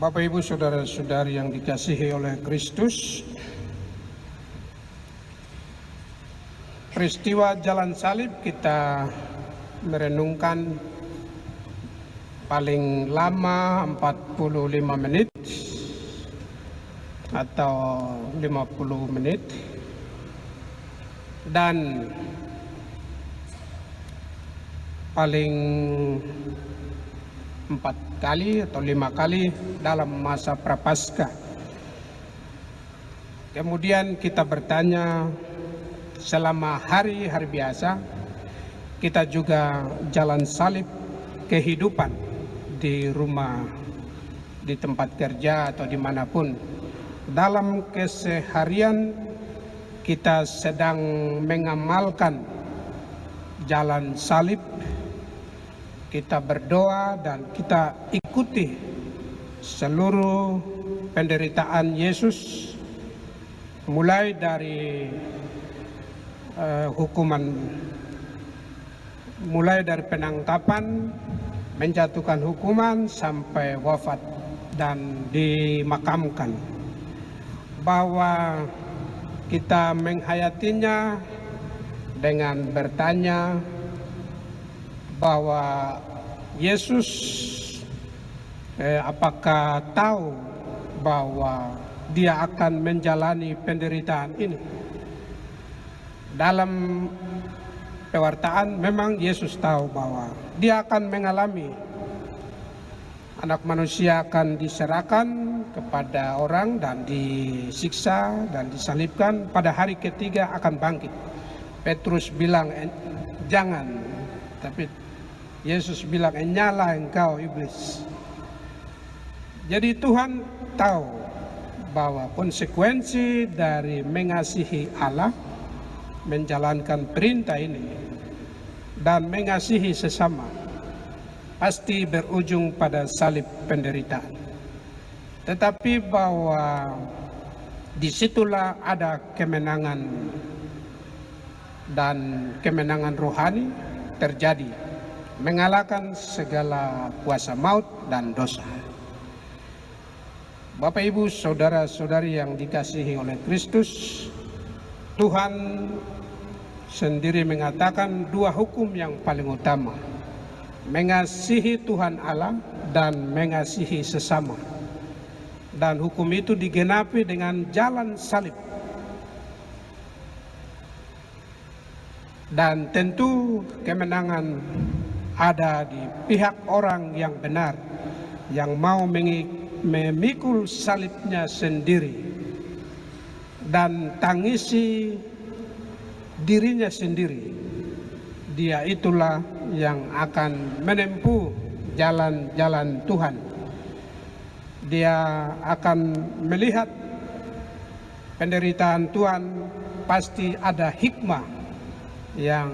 Bapak Ibu saudara-saudari yang dikasihi oleh Kristus, peristiwa jalan salib kita merenungkan paling lama 45 menit atau 50 menit, dan paling 4 kali atau 5 kali dalam masa Prapaskah. Kemudian kita bertanya, selama hari biasa kita juga jalan salib kehidupan di rumah, di tempat kerja atau dimanapun. Dalam keseharian kita sedang mengamalkan jalan salib. Kita berdoa dan kita ikuti seluruh penderitaan Yesus, mulai dari mulai dari penangkapan, menjatuhkan hukuman sampai wafat dan dimakamkan. Bahwa kita menghayatinya dengan bertanya bahwa Yesus apakah tahu bahwa dia akan menjalani penderitaan ini. Dalam pewartaan memang Yesus tahu bahwa dia akan mengalami, anak manusia akan diserahkan kepada orang dan disiksa dan disalibkan, pada hari ketiga akan bangkit. Petrus bilang jangan, tapi Yesus bilang, "Nyala engkau iblis." Jadi Tuhan tahu bahwa konsekuensi dari mengasihi Allah, menjalankan perintah ini dan mengasihi sesama pasti berujung pada salib penderitaan. Tetapi bahwa disitulah ada kemenangan dan kemenangan rohani terjadi, mengalahkan segala kuasa maut dan dosa. Bapak Ibu saudara-saudari yang dikasihi oleh Kristus, Tuhan sendiri mengatakan dua hukum yang paling utama: mengasihi Tuhan Allah dan mengasihi sesama. Dan hukum itu digenapi dengan jalan salib. Dan tentu kemenangan ada di pihak orang yang benar, yang mau memikul salibnya sendiri dan tangisi dirinya sendiri. Dia itulah yang akan menempuh jalan-jalan Tuhan. Dia akan melihat penderitaan Tuhan, pasti ada hikmah yang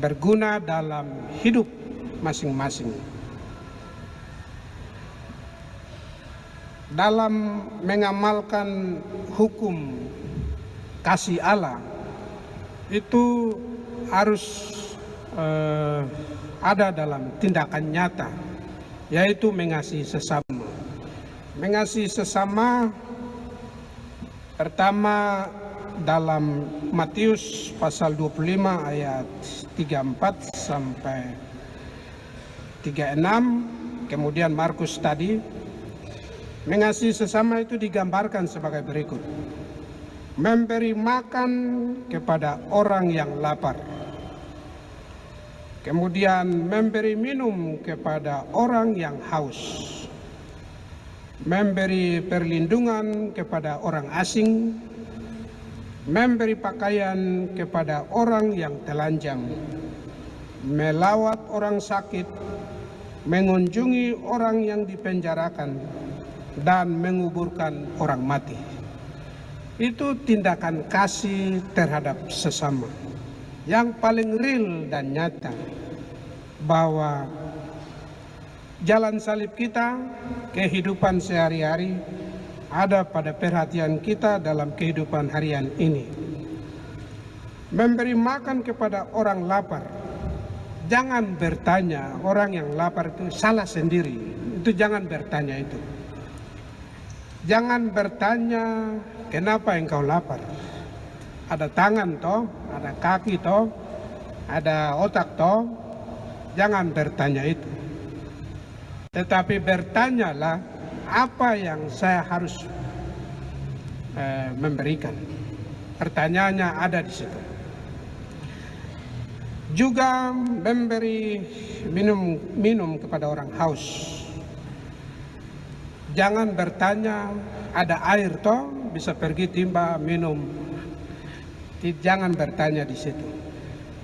berguna dalam hidup masing-masing. Dalam mengamalkan hukum kasih Allah itu harus ada dalam tindakan nyata, yaitu mengasihi sesama. Mengasihi sesama pertama dalam Matius pasal 25 ayat 34 sampai 36, kemudian Markus tadi. Mengasihi sesama itu digambarkan sebagai berikut: memberi makan kepada orang yang lapar, kemudian memberi minum kepada orang yang haus, memberi perlindungan kepada orang asing, memberi pakaian kepada orang yang telanjang, melawat orang sakit, mengunjungi orang yang dipenjarakan, dan menguburkan orang mati. Itu tindakan kasih terhadap sesama yang paling real dan nyata, bahwa jalan salib kita, kehidupan sehari-hari, ada pada perhatian kita dalam kehidupan harian ini. Memberi makan kepada orang lapar. Jangan bertanya orang yang lapar itu salah sendiri. Itu jangan bertanya itu. Jangan bertanya kenapa engkau lapar. Ada tangan toh, ada kaki toh, ada otak toh. Jangan bertanya itu. Tetapi bertanyalah apa yang saya harus memberikan. Pertanyaannya ada di situ. Juga memberi minum kepada orang haus. Jangan bertanya ada air toh, bisa pergi timba minum. Jangan bertanya di situ.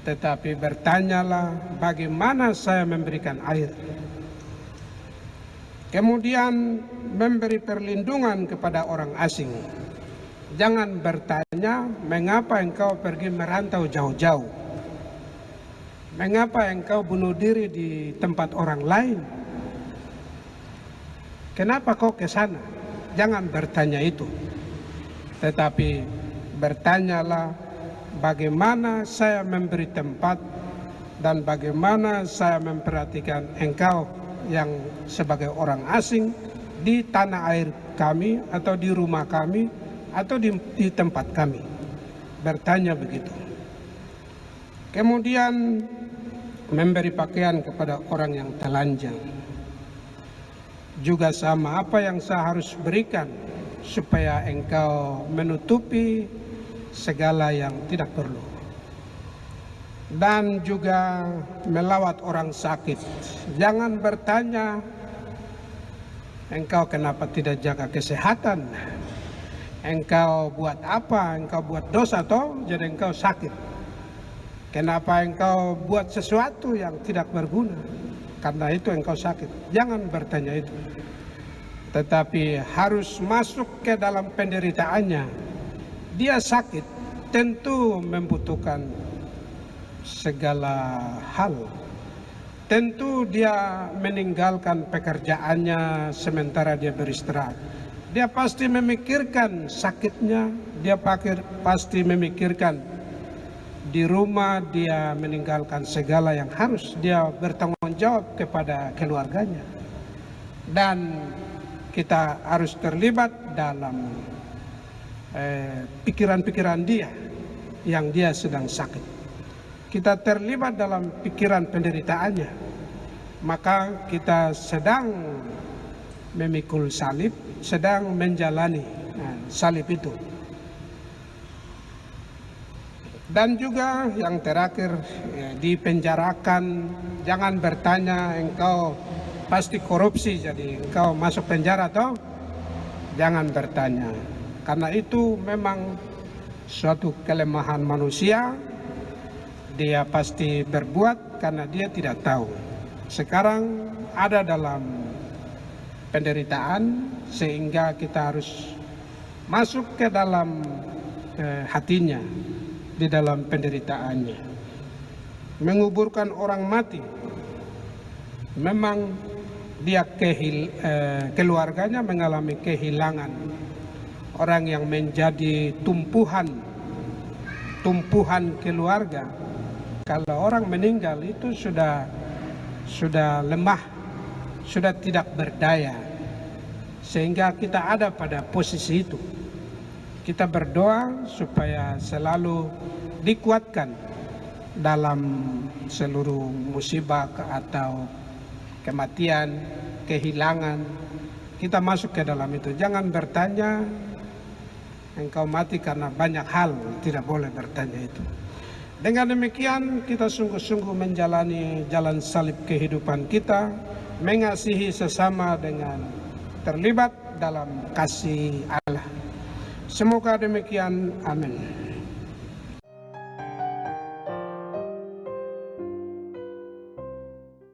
Tetapi bertanyalah bagaimana saya memberikan air. Kemudian memberi perlindungan kepada orang asing. Jangan bertanya mengapa engkau pergi merantau jauh-jauh. Mengapa engkau bunuh diri di tempat orang lain? Kenapa kau ke sana? Jangan bertanya itu. Tetapi bertanyalah bagaimana saya memberi tempat dan bagaimana saya memperhatikan engkau yang sebagai orang asing di tanah air kami atau di rumah kami atau di tempat kami. Bertanya begitu. Kemudian memberi pakaian kepada orang yang telanjang. Juga sama, apa yang saya harus berikan supaya engkau menutupi segala yang tidak perlu. Dan juga melawat orang sakit. Jangan bertanya engkau kenapa tidak jaga kesehatan. Engkau buat apa? Engkau buat dosa toh, jadi engkau sakit. Kenapa engkau buat sesuatu yang tidak berguna? Karena itu engkau sakit. Jangan bertanya itu. Tetapi harus masuk ke dalam penderitaannya. Dia sakit, tentu membutuhkan segala hal. Tentu dia meninggalkan pekerjaannya sementara dia beristirahat. Dia pasti memikirkan sakitnya, dia pasti memikirkan di rumah dia meninggalkan segala yang harus dia bertanggung jawab kepada keluarganya. Dan kita harus terlibat dalam pikiran-pikiran dia yang dia sedang sakit. Kita terlibat dalam pikiran penderitaannya. Maka kita sedang memikul salib, sedang menjalani salib itu. Dan juga yang terakhir, dipenjarakan. Jangan bertanya engkau pasti korupsi jadi engkau masuk penjara toh. Jangan bertanya. Karena itu memang suatu kelemahan manusia. Dia pasti berbuat karena dia tidak tahu. Sekarang ada dalam penderitaan sehingga kita harus masuk ke dalam hatinya. Di dalam penderitaannya, menguburkan orang mati, memang dia keluarganya mengalami kehilangan orang yang menjadi tumpuhan keluarga. Kalau orang meninggal itu sudah lemah, sudah tidak berdaya, sehingga kita ada pada posisi itu. Kita berdoa supaya selalu dikuatkan dalam seluruh musibah atau kematian, kehilangan. Kita masuk ke dalam itu. Jangan bertanya engkau mati karena banyak hal. Tidak boleh bertanya itu. Dengan demikian kita sungguh-sungguh menjalani jalan salib kehidupan kita, mengasihi sesama dengan terlibat dalam kasih Allah. Semoga demikian, amin.